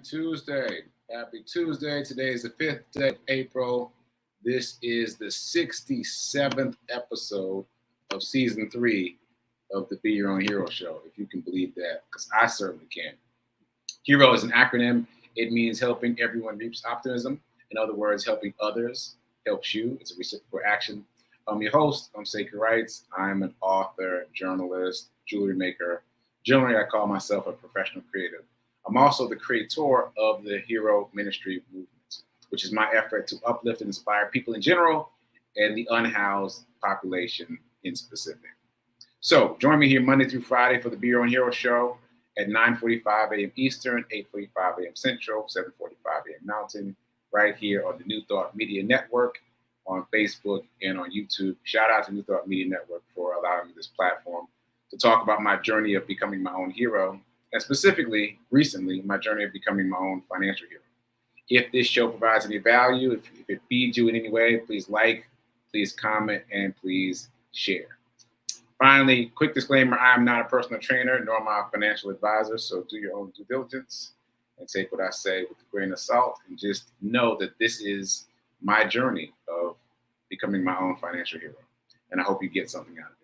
Tuesday. Happy Tuesday. Today is the 5th day of April. This is the 67th episode of season 3 of the Be Your Own Hero show, if you can believe that, because I certainly can. HERO is an acronym. It means helping everyone reach optimism. In other words, helping others helps you. It's a reciprocal action. I'm your host. I'm sekouwrites. I'm an author, journalist, jewelry maker. Generally, I call myself a professional creative. I'm also the creator of the Hero Ministry movement, which is my effort to uplift and inspire people in general and the unhoused population in specific. So join me here Monday through Friday for the Be Your Own Hero show at 9:45 a.m. Eastern, 8:45 a.m. Central, 7:45 a.m. Mountain, right here on the New Thought Media Network on Facebook and on YouTube. Shout out to New Thought Media Network for allowing me this platform to talk about my journey of becoming my own hero, and specifically, recently, my journey of becoming my own financial hero. If this show provides any value, if it feeds you in any way, please like, please comment, and please share. Finally, quick disclaimer, I am not a personal trainer, nor am I a financial advisor, so do your own due diligence and take what I say with a grain of salt, and just know that this is my journey of becoming my own financial hero, and I hope you get something out of it.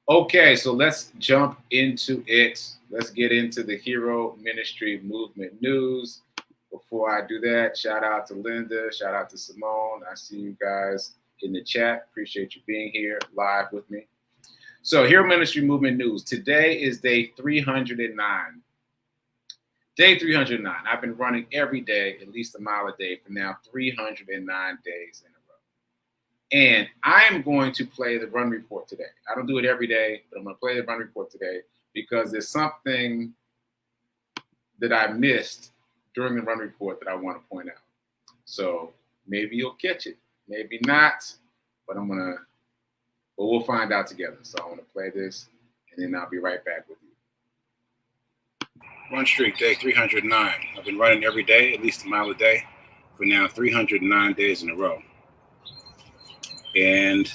Okay, so let's jump into it. Let's get into the Hero Ministry Movement news. Before I do that, shout out to Linda, shout out to Simone. I see you guys in the chat. Appreciate you being here live with me. So Hero Ministry Movement news. Today is day 309. Day 309. I've been running every day, at least a mile a day for now 309 days in a row. And I am going to play the run report today. I don't do it every day, but I'm going to play the run report today because there's something that I missed during the run report that I want to point out. So maybe you'll catch it, maybe not, but we'll find out together. So I'm going to play this and then I'll be right back with you. Run streak, day 309. I've been running every day, at least a mile a day, for now 309 days in a row. And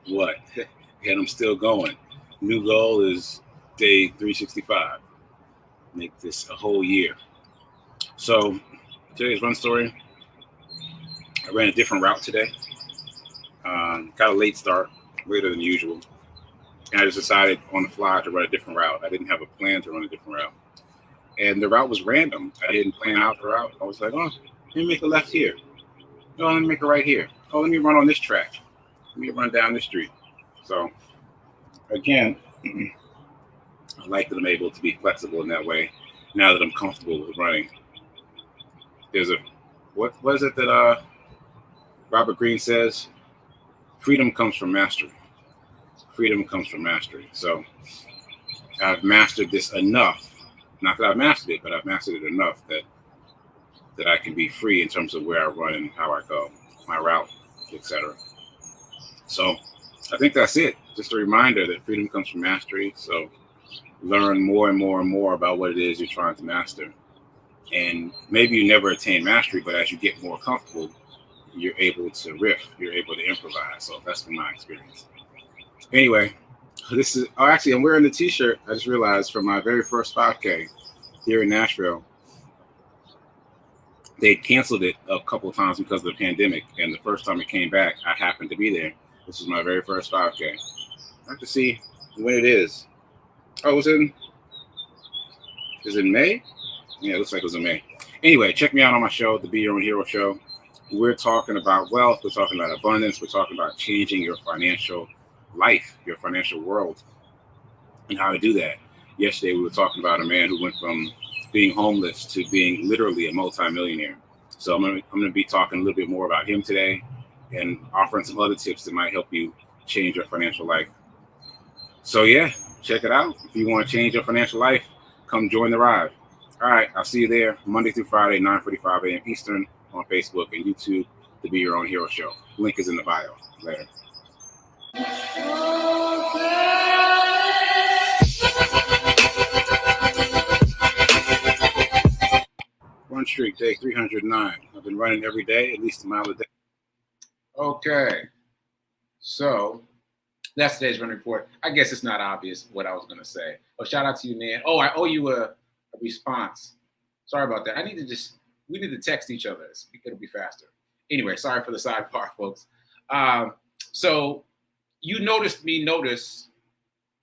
what? And I'm still going. New goal is day 365. Make this a whole year. So today's run story. I ran a different route today. Got a late start, later than usual. And I just decided on the fly to run a different route. I didn't have a plan to run a different route. And the route was random. I didn't plan out the route. I was like, oh, let me make a left here. Oh, let me make a right here. Oh, let me run on this track. Let me run down the street. So, again, I like that I'm able to be flexible in that way now that I'm comfortable with running. There's what is it that Robert Greene says? Freedom comes from mastery. Freedom comes from mastery. So, I've mastered this enough. Not that I've mastered it, but I've mastered it enough that I can be free in terms of where I run and how I go, my route, etc. So I think that's it. Just a reminder that freedom comes from mastery. So learn more and more and more about what it is you're trying to master. And maybe you never attain mastery, but as you get more comfortable, you're able to riff, you're able to improvise. So that's been my experience. Anyway, I'm wearing the t-shirt, I just realized, from my very first 5K here in Nashville. They canceled it a couple of times because of the pandemic. And the first time it came back, I happened to be there. This is my very first 5K. I have to see when it is. Oh, is it in May? Yeah, it looks like it was in May. Anyway, check me out on my show, the Be Your Own Hero show. We're talking about wealth. We're talking about abundance. We're talking about changing your financial life, your financial world, and how to do that. Yesterday, we were talking about a man who went from being homeless to being literally a multimillionaire. So I'm going to be talking a little bit more about him today and offering some other tips that might help you change your financial life. So yeah, check it out. If you want to change your financial life, come join the ride. All right, I'll see you there Monday through Friday, 9:45 a.m. Eastern on Facebook and YouTube, the Be Your Own Hero show. Link is in the bio. Later. Run streak, day 309. I've been running every day, at least a mile a day. Okay, so that's today's run report. I guess it's not obvious what I was going to say. Oh, shout out to you, Nan. Oh, I owe you a response Sorry about that. We need to text each other. It'll be faster. Anyway, sorry for the sidebar, folks. So you noticed me notice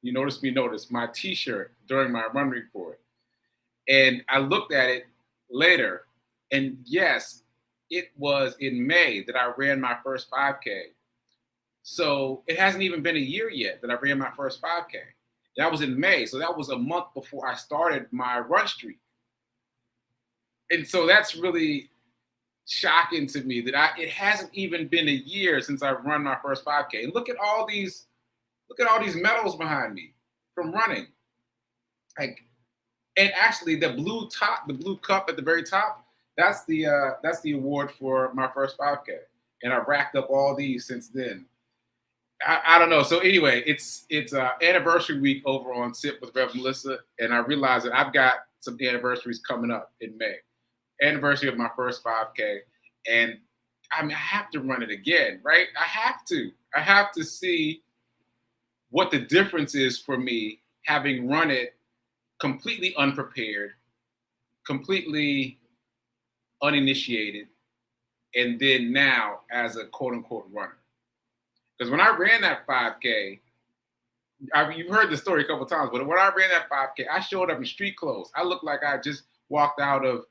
my t-shirt during my run report. And I looked at it later. And yes, it was in May that I ran my first 5K. So it hasn't even been a year yet that I ran my first 5K. That was in May. So that was a month before I started my run streak. And so that's really shocking to me that it hasn't even been a year since I've run my first 5K. And look at all these medals behind me from running. And actually the blue cup at the very top, that's the award for my first 5K. And I've racked up all these since then. I don't know. So anyway, it's anniversary week over on Sip with Rev Melissa, and I realized that I've got some anniversaries coming up in May. Anniversary of my first 5K, and I have to run it again, right? I have to see what the difference is for me having run it completely unprepared, completely uninitiated, and then now as a quote unquote runner. Because when I ran that 5K, you've heard the story a couple of times, but when I ran that 5K, I showed up in street clothes. I looked like I just walked out of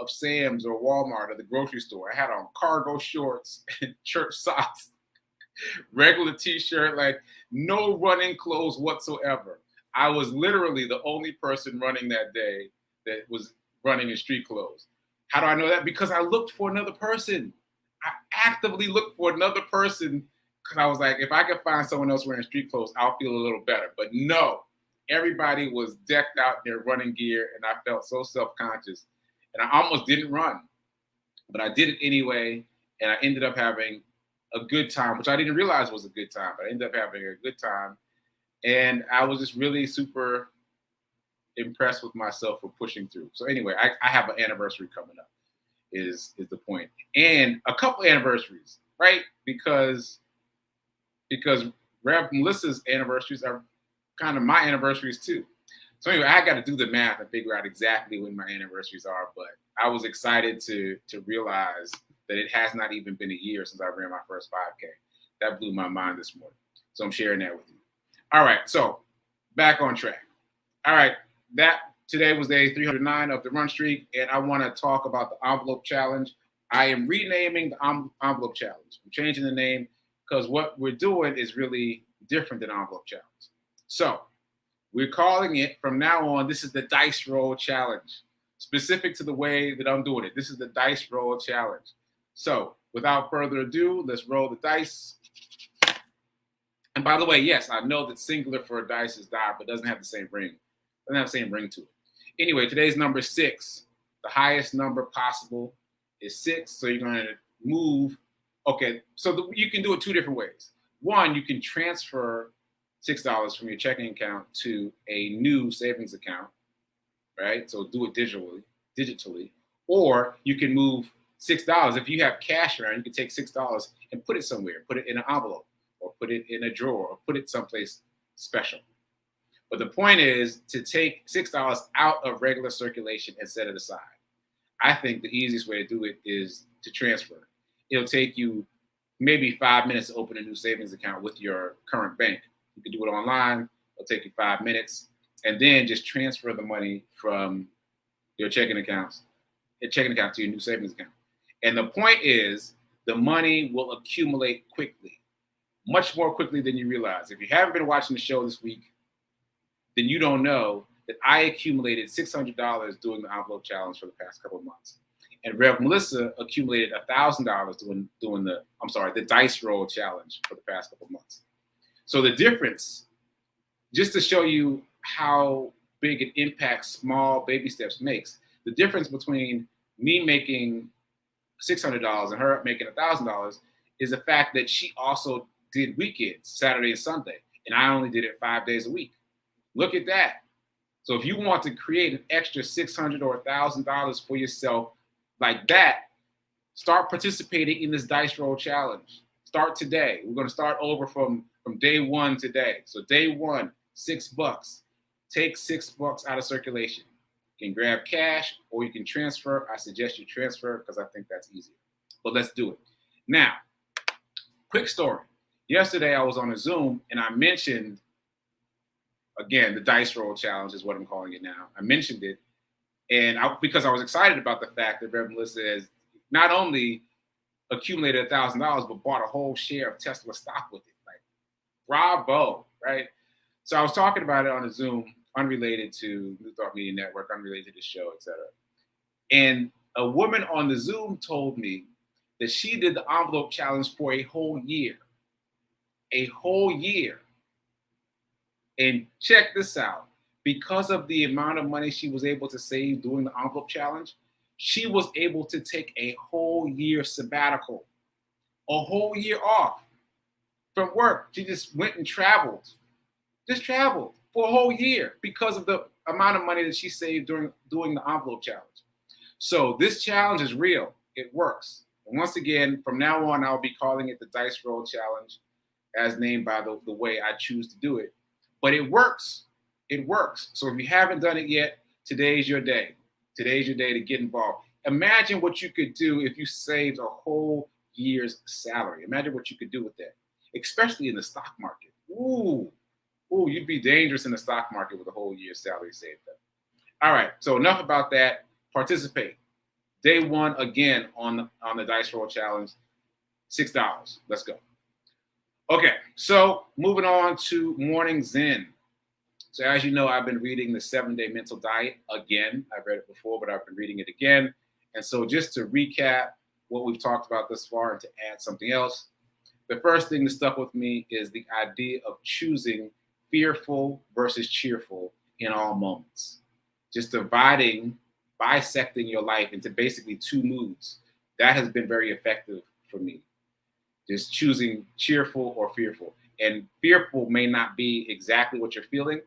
Sam's or Walmart or the grocery store. I had on cargo shorts and church socks, regular t-shirt, like no running clothes whatsoever. I was literally the only person running that day that was running in street clothes. How do I know that? Because I looked for another person. I actively looked for another person because I was like, if I could find someone else wearing street clothes, I'll feel a little better. But no, everybody was decked out in their running gear, and I felt so self-conscious. And I almost didn't run, but I did it anyway, and I ended up having a good time, which I didn't realize was a good time, but I ended up having a good time. And I was just really super impressed with myself for pushing through. So anyway, I have an anniversary coming up is the point. And a couple anniversaries, right? Because Rev Melissa's anniversaries are kind of my anniversaries too. So anyway, I got to do the math and figure out exactly when my anniversaries are. But I was excited to realize that it has not even been a year since I ran my first 5K. That blew my mind this morning. So I'm sharing that with you. All right, so back on track. All right, today was day 309 of the run streak, and I want to talk about the envelope challenge. I am renaming the envelope challenge. I'm changing the name because what we're doing is really different than envelope challenge. So we're calling it from now on, this is the dice roll challenge, specific to the way that I'm doing it. This is the dice roll challenge. So without further ado, let's roll the dice. And by the way, yes, I know that singular for a dice is die, but doesn't have the same ring. Doesn't have the same ring to it. Anyway, today's number is 6. The highest number possible is 6. So you're going to move. Okay, so you can do it 2 different ways. One, you can transfer $6 from your checking account to a new savings account, right? So do it digitally. Or you can move $6. If you have cash around, you can take $6 and put it somewhere, put it in an envelope, or put it in a drawer, or put it someplace special. But the point is to take $6 out of regular circulation and set it aside. I think the easiest way to do it is to transfer. It'll take you maybe 5 minutes to open a new savings account with your current bank. You can do it online. It'll take you 5 minutes. And then just transfer the money from your checking account to your new savings account. And the point is the money will accumulate quickly, much more quickly than you realize. If you haven't been watching the show this week, then you don't know that I accumulated $600 doing the envelope challenge for the past couple of months. And Rev Melissa accumulated $1,000 doing the dice roll challenge for the past couple of months. So the difference, just to show you how big an impact small baby steps makes, the difference between me making $600 and her making $1,000 is the fact that she also did weekends, Saturday and Sunday, and I only did it 5 days a week. Look at that. So if you want to create an extra $600 or $1,000 for yourself like that, start participating in this dice roll challenge. Start today. We're going to start over from day 1 today. So day 1, $6. Take $6 out of circulation. You can grab cash or you can transfer. I suggest you transfer because I think that's easier. But let's do it. Now, quick story. Yesterday I was on a Zoom and I mentioned, again, the dice roll challenge is what I'm calling it now. I mentioned it because I was excited about the fact that Reverend Melissa has not only accumulated $1,000, but bought a whole share of Tesla stock with it. Like, bravo, right? So I was talking about it on a Zoom, unrelated to New Thought Media Network, unrelated to the show, etc. And a woman on the Zoom told me that she did the envelope challenge for a whole year. A whole year. And check this out. Because of the amount of money she was able to save doing the envelope challenge, she was able to take a whole year sabbatical, a whole year off from work. She just went and traveled for a whole year because of the amount of money that she saved during doing the envelope challenge. So this challenge is real. It works. And once again, from now on, I'll be calling it the Dice Roll Challenge, as named by the way I choose to do it. But it works. It works. So if you haven't done it yet, today's your day. Today's your day to get involved. Imagine what you could do if you saved a whole year's salary. Imagine what you could do with that, especially in the stock market. Ooh, you'd be dangerous in the stock market with a whole year's salary saved up. All right, so enough about that. Participate. Day one, again, on the Dice Roll Challenge, $6. Let's go. Okay, so moving on to Morning Zen. So as you know, I've been reading the 7-Day Mental Diet again. I've read it before, but I've been reading it again. And so just to recap what we've talked about thus far and to add something else, the first thing that stuck with me is the idea of choosing fearful versus cheerful in all moments. Just bisecting your life into basically two moods. That has been very effective for me. Just choosing cheerful or fearful. And fearful may not be exactly what you're feeling,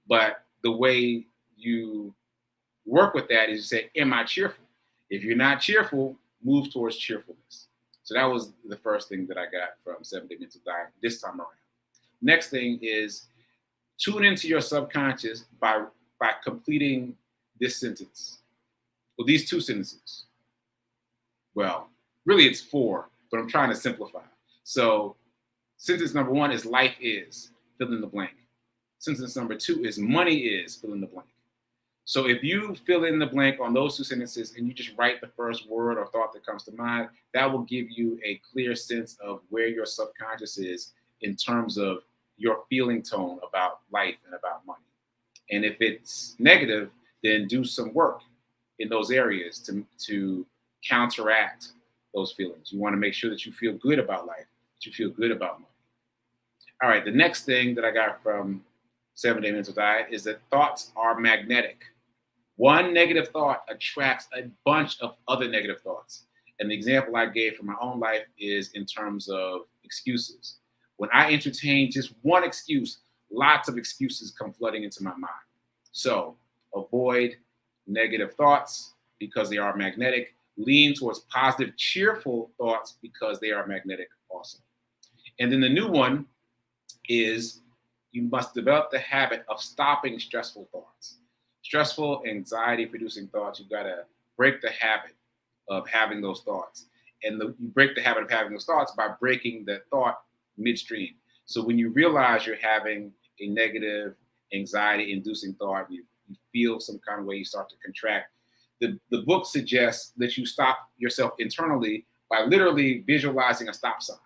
but the way you work with that is you say, am I cheerful? If you're not cheerful, move towards cheerfulness. So that was the first thing that I got from 7-Day Mental Diet this time around. Next thing is tune into your subconscious by completing this sentence. Well, these two sentences. Well, really it's 4, but I'm trying to simplify. So sentence number 1 is life is, fill in the blank. Sentence number 2 is money is, fill in the blank. So if you fill in the blank on those two sentences and you just write the first word or thought that comes to mind, that will give you a clear sense of where your subconscious is in terms of your feeling tone about life and about money. And if it's negative, then do some work in those areas to counteract those feelings. You want to make sure that you feel good about life, that you feel good about money. All right, the next thing that I got from 7-Day Mental Diet is that thoughts are magnetic. One negative thought attracts a bunch of other negative thoughts. And the example I gave from my own life is in terms of excuses. When I entertain just one excuse, lots of excuses come flooding into my mind. So avoid negative thoughts because they are magnetic. Lean towards positive, cheerful thoughts because they are magnetic also. And then the new one is you must develop the habit of stopping stressful thoughts. Stressful, anxiety-producing thoughts, you've got to break the habit of having those thoughts. And you break the habit of having those thoughts by breaking the thought midstream. So when you realize you're having a negative, anxiety-inducing thought, you feel some kind of way, you start to contract. The book suggests that you stop yourself internally by literally visualizing a stop sign.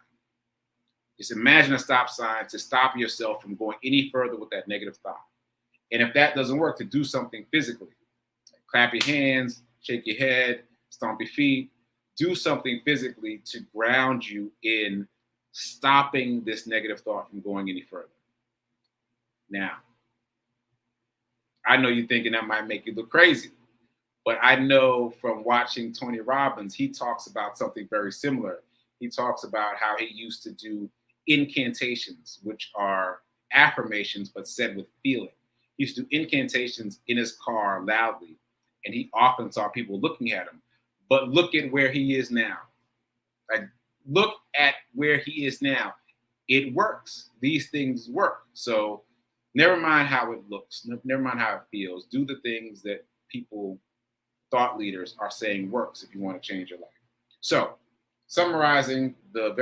Just imagine a stop sign to stop yourself from going any further with that negative thought. And if that doesn't work, to do something physically. Like clap your hands, shake your head, stomp your feet. Do something physically to ground you in stopping this negative thought from going any further. Now, I know you're thinking that might make you look crazy, but I know from watching Tony Robbins, he talks about something very similar. He talks about how he used to do incantations, which are affirmations, but said with feeling. He used to do incantations in his car loudly, and he often saw people looking at him. But look at where he is now. Like, look at where he is now. It works. These things work. So never mind how it looks. Never mind how it feels. Do the things that people, thought leaders are saying works if you want to change your life. So, summarizing the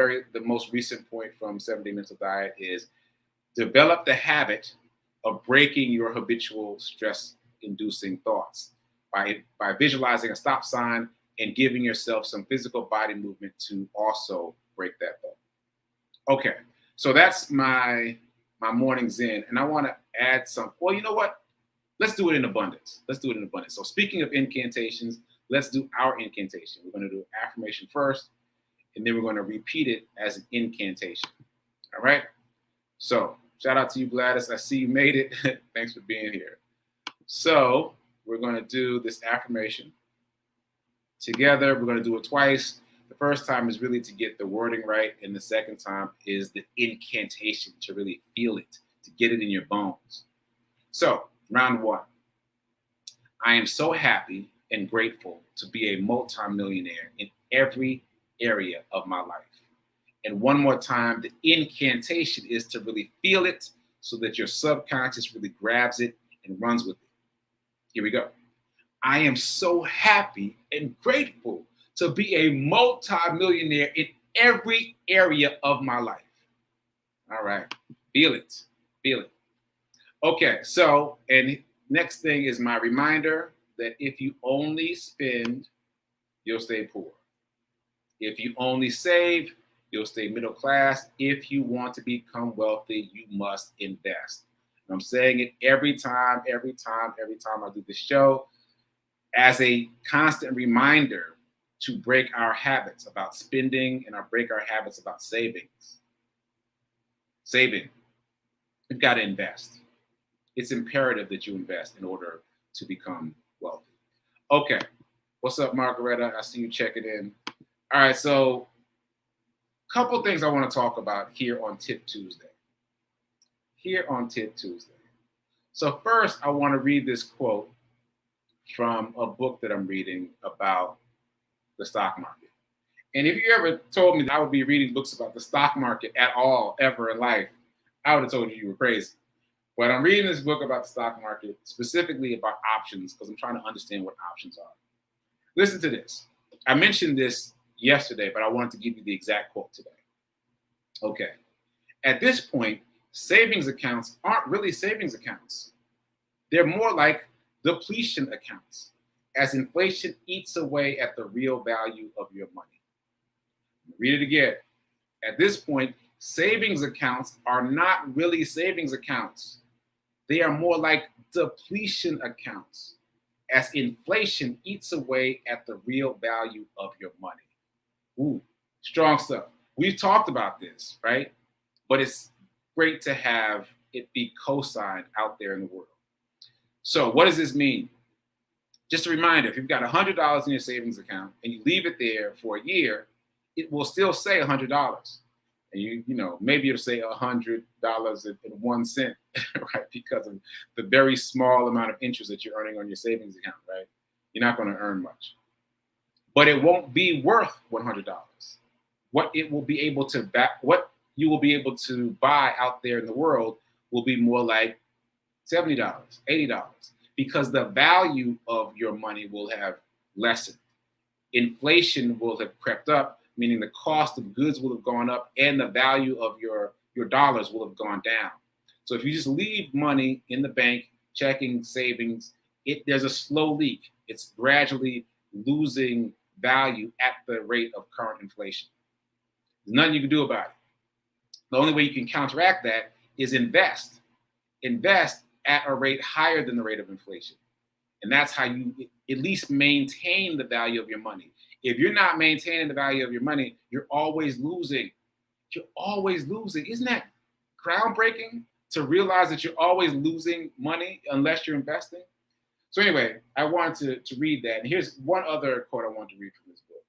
most recent point from 7-Day Mental Diet is develop the habit of breaking your habitual stress-inducing thoughts by visualizing a stop sign and giving yourself some physical body movement to also break that thought. Okay, so that's my morning zen, and I want to add some. Well, you know what? Let's do it in abundance. So speaking of incantations, let's do our incantation. We're going to do affirmation first, and then we're going to repeat it as an incantation. All right? So shout out to you, Gladys. I see you made it. Thanks for being here. So we're going to do this affirmation together. We're going to do it twice. The first time is really to get the wording right, and the second time is the incantation, to really feel it, to get it in your bones. So, round one. I am so happy and grateful to be a multimillionaire in every area of my life. And one more time, the incantation is to really feel it so that your subconscious really grabs it and runs with it. Here we go. I am so happy and grateful to be a multimillionaire in every area of my life. All right. Feel it. Okay, so, and next thing is my reminder that if you only spend, you'll stay poor. If you only save, you'll stay middle class. If you want to become wealthy, you must invest. And I'm saying it every time I do this show as a constant reminder to break our habits about spending and break our habits about savings. Saving. You've got to invest. It's imperative that you invest in order to become wealthy. Okay. What's up, Margaretta? I see you checking in. All right. So a couple things I want to talk about here on Tip Tuesday. So first, I want to read this quote from a book that I'm reading about the stock market. And if you ever told me that I would be reading books about the stock market at all, ever in life, I would have told you were crazy. But I'm reading this book about the stock market, specifically about options, because I'm trying to understand what options are. Listen to this. I mentioned this yesterday, but I wanted to give you the exact quote today. Okay. At this point, savings accounts aren't really savings accounts. They're more like depletion accounts, as inflation eats away at the real value of your money. Read it again. At this point, savings accounts are not really savings accounts. They are more like depletion accounts, as inflation eats away at the real value of your money. Ooh, strong stuff. We've talked about this, right? But it's great to have it be co-signed out there in the world. So what does this mean? Just a reminder, if you've got $100 in your savings account and you leave it there for a year, it will still say $100. And you know, maybe it'll say $100.01, right? Because of the very small amount of interest that you're earning on your savings account, right? You're not going to earn much. But it won't be worth $100. What you will be able to buy out there in the world will be more like $70, $80, because the value of your money will have lessened. Inflation will have crept up, meaning the cost of goods will have gone up and the value of your dollars will have gone down. So if you just leave money in the bank, checking, savings, there's a slow leak. It's gradually losing value at the rate of current inflation. There's nothing you can do about it. The only way you can counteract that is invest. Invest at a rate higher than the rate of inflation. And that's how you at least maintain the value of your money. If you're not maintaining the value of your money, you're always losing. You're always losing. Isn't that groundbreaking to realize that you're always losing money unless you're investing? So anyway, I wanted to read that. And here's one other quote I want to read from this book,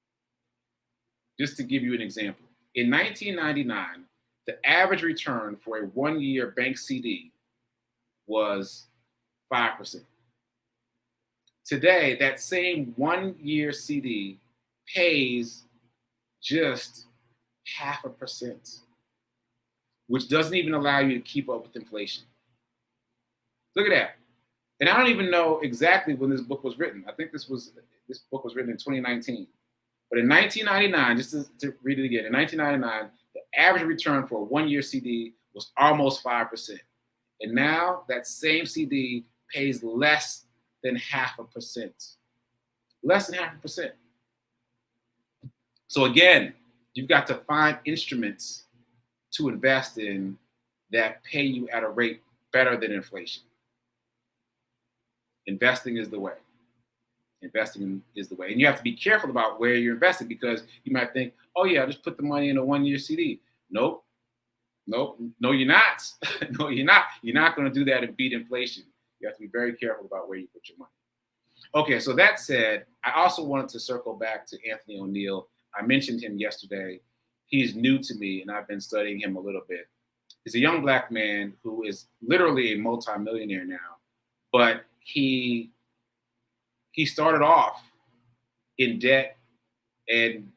just to give you an example. In 1999, the average return for a one-year bank CD was 5%. Today, that same one-year CD pays just 0.5%, which doesn't even allow you to keep up with inflation. Look at that. And I don't even know exactly when this book was written. I think this book was written in 2019. But in 1999, just to read it again, in 1999, the average return for a one-year CD was almost 5%. And now that same CD pays less than 0.5%. Less than 0.5%. So again, you've got to find instruments to invest in that pay you at a rate better than inflation. Investing is the way. Investing is the way. And you have to be careful about where you're investing, because you might think, oh yeah, I'll just put the money in a one-year CD. Nope. No, you're not. No, you're not. You're not going to do that and beat inflation. You have to be very careful about where you put your money. Okay, so that said, I also wanted to circle back to Anthony O'Neill. I mentioned him yesterday. He's new to me, and I've been studying him a little bit. He's a young black man who is literally a multimillionaire now, but he started off in debt and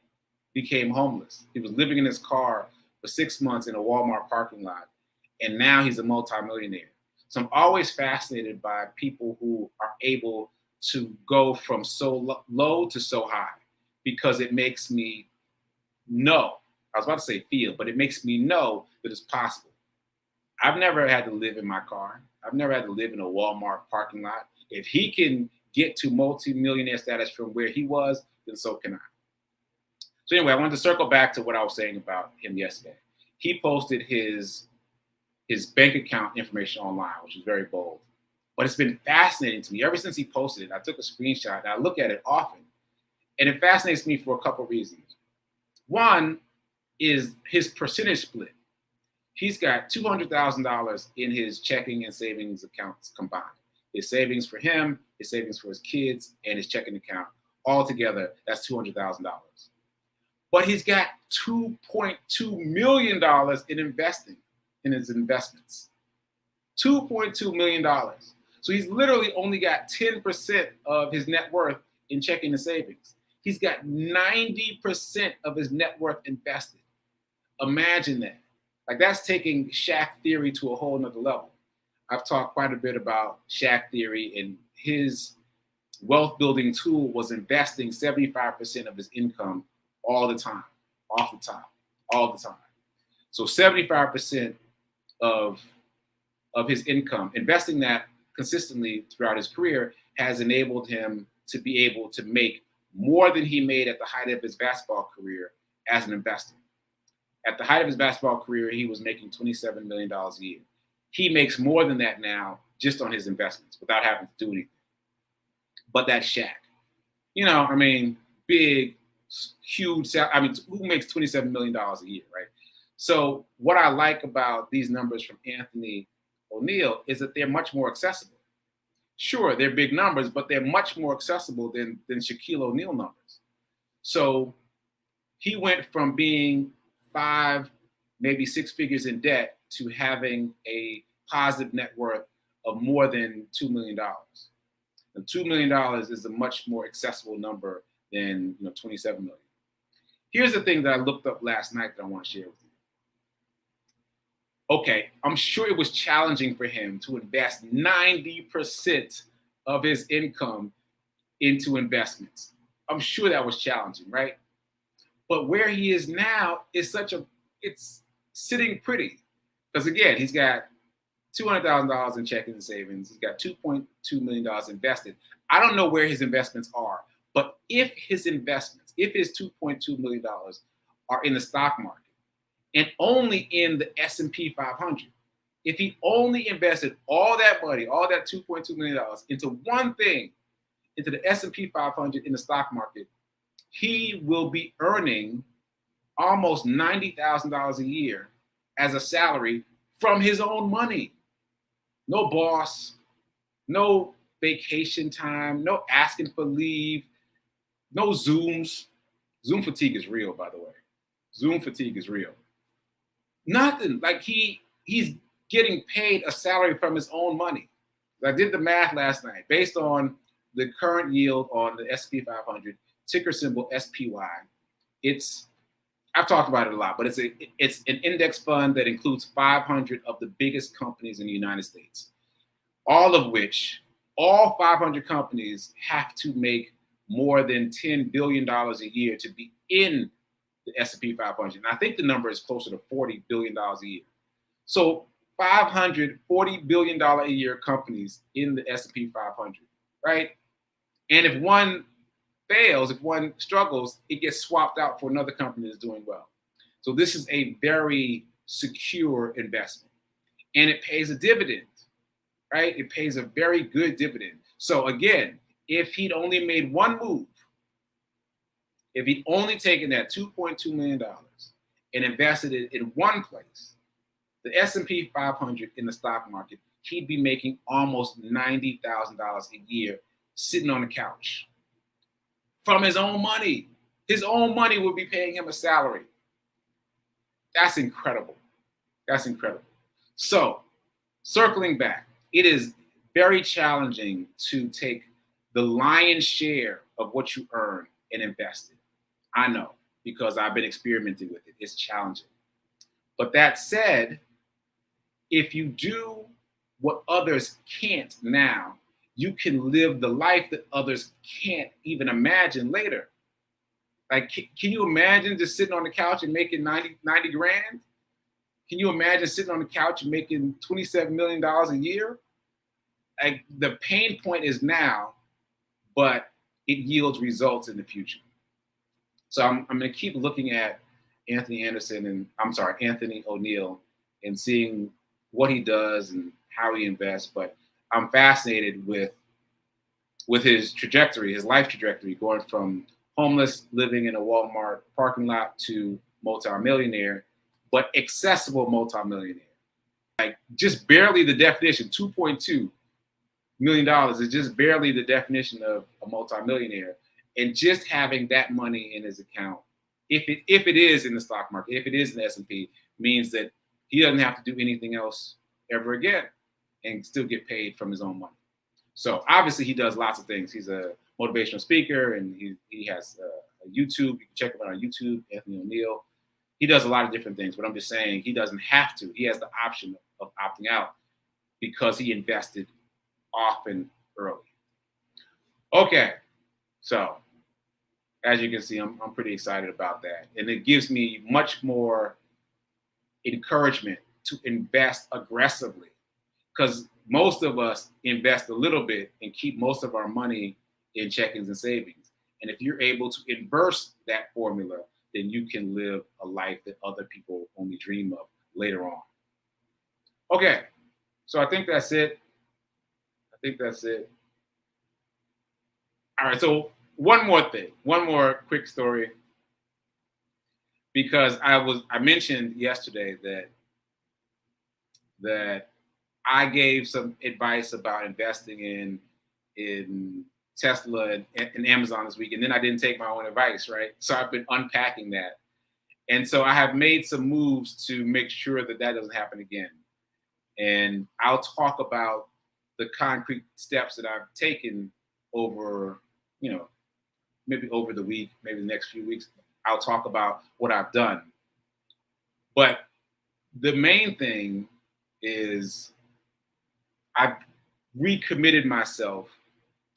became homeless. He was living in his car for 6 months in a Walmart parking lot, and now he's a multimillionaire. So I'm always fascinated by people who are able to go from so low to so high, because it makes me know, I was about to say feel, but it makes me know that it's possible. I've never had to live in my car. I've never had to live in a Walmart parking lot. If he can get to multi-millionaire status from where he was, then so can I. So anyway, I wanted to circle back to what I was saying about him yesterday. He posted his bank account information online, which was very bold. But it's been fascinating to me ever since he posted it. I took a screenshot and I look at it often. And it fascinates me for a couple of reasons. One is his percentage split. He's got $200,000 in his checking and savings accounts combined. His savings for him, his savings for his kids, and his checking account. All together, that's $200,000. But he's got $2.2 million in investing, in his investments. $2.2 million. So he's literally only got 10% of his net worth in checking and savings. He's got 90% of his net worth invested. Imagine that. Like, that's taking Shaq theory to a whole nother level. I've talked quite a bit about Shaq theory, and his wealth building tool was investing 75% of his income all the time, off the top, all the time. So 75% of his income, investing that consistently throughout his career, has enabled him to be able to make more than he made at the height of his basketball career as an investor. At the height of his basketball career, he was making $27 million a year. He makes more than that now just on his investments without having to do anything. But that's Shaq. You know, I mean, big, huge, I mean, who makes $27 million a year, right? So what I like about these numbers from Anthony O'Neill is that they're much more accessible. Sure, they're big numbers, but they're much more accessible than Shaquille O'Neal numbers. So he went from being 5, maybe 6 figures in debt to having a positive net worth of more than $2 million. And $2 million is a much more accessible number than 27 million. Here's the thing that I looked up last night that I want to share with you. Okay, I'm sure it was challenging for him to invest 90% of his income into investments. I'm sure that was challenging, right? But where he is now is it's sitting pretty. Because again, he's got $200,000 in checking and savings. He's got $2.2 million invested. I don't know where his investments are, but if his $2.2 million are in the stock market and only in the S&P 500, if he only invested all that money, all that $2.2 million into one thing, into the S&P 500 in the stock market, he will be earning almost $90,000 a year as a salary from his own money. No boss, no vacation time, no asking for leave, no Zooms. Zoom fatigue is real, by the way. Zoom fatigue is real. Nothing. Like he's getting paid a salary from his own money. I did the math last night based on the current yield on the S&P 500, ticker symbol SPY. I've talked about it a lot, but it's an index fund that includes 500 of the biggest companies in the United States, all of which all 500 companies have to make more than $10 billion a year to be in the S&P 500. And I think the number is closer to $40 billion a year. So 540 billion a year companies in the S&P 500, right? And if one fails, if one struggles, it gets swapped out for another company that's doing well. So this is a very secure investment, and it pays a dividend, right? It pays a very good dividend. So again, if he'd only made one move, if he'd only taken that $2.2 million and invested it in one place, the S&P 500 in the stock market, he'd be making almost $90,000 a year sitting on the couch from his own money. His own money would be paying him a salary. That's incredible. That's incredible. So, circling back, it is very challenging to take the lion's share of what you earn and invest it. I know, because I've been experimenting with it. It's challenging. But that said, if you do what others can't now, you can live the life that others can't even imagine later. Like, can you imagine just sitting on the couch and making 90 grand? Can you imagine sitting on the couch and making $27 million a year? Like, the pain point is now, but it yields results in the future. So I'm going to keep looking at Anthony O'Neill and seeing what he does and how he invests. But I'm fascinated with his trajectory, his life trajectory, going from homeless, living in a Walmart parking lot, to multimillionaire, but accessible multimillionaire. Like, just barely the definition. $2.2 million is just barely the definition of a multimillionaire. And just having that money in his account, if it is in the stock market, if it is in the S&P, means that he doesn't have to do anything else ever again and still get paid from his own money. So obviously he does lots of things. He's a motivational speaker, and he has a YouTube. You can check him out on YouTube, Anthony O'Neill. He does a lot of different things, but I'm just saying he doesn't have to. He has the option of opting out because he invested often early. Okay, so as you can see, I'm pretty excited about that. And it gives me much more encouragement to invest aggressively, because most of us invest a little bit and keep most of our money in checkings and savings. And if you're able to inverse that formula, then you can live a life that other people only dream of later on. Okay, so I think that's it. All right, so one more quick story, because I mentioned yesterday that I gave some advice about investing in Tesla and Amazon this week, and then I didn't take my own advice, right? So I've been unpacking that. And so I have made some moves to make sure that doesn't happen again. And I'll talk about the concrete steps that I've taken over, maybe over the week, maybe the next few weeks. I'll talk about what I've done. But the main thing is I've recommitted myself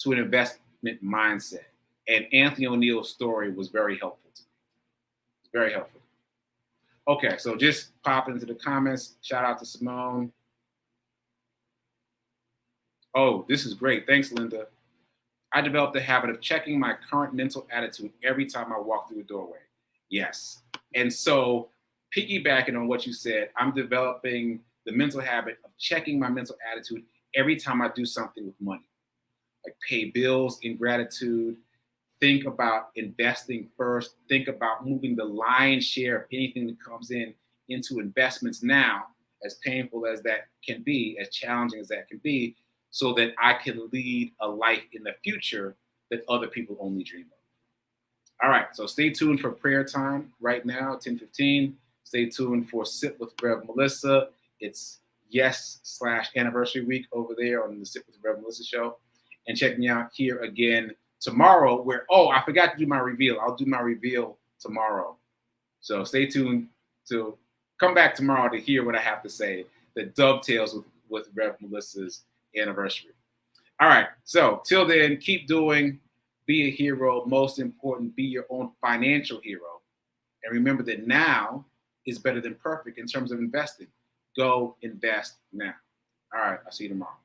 to an investment mindset. And Anthony O'Neill's story was very helpful to me. It's very helpful. Okay, so just pop into the comments. Shout out to Simone. Oh, this is great. Thanks, Linda. I developed the habit of checking my current mental attitude every time I walk through the doorway. Yes. And so, piggybacking on what you said, I'm developing the mental habit of checking my mental attitude every time I do something with money. Like pay bills in gratitude, think about investing first, think about moving the lion's share of anything that comes in into investments now, as painful as that can be, as challenging as that can be, so that I can lead a life in the future that other people only dream of. All right, so stay tuned for prayer time right now, 10:15. Stay tuned for Sit with Rev Melissa. It's yes/anniversary week over there on the Sit with Rev Melissa show. And check me out here again tomorrow, where, I forgot to do my reveal. I'll do my reveal tomorrow. So stay tuned to come back tomorrow to hear what I have to say that dovetails with Rev Melissa's anniversary. All right. So till then, keep doing. Be a hero. Most important, be your own financial hero. And remember that now is better than perfect in terms of investing. Go invest now. All right. I'll see you tomorrow.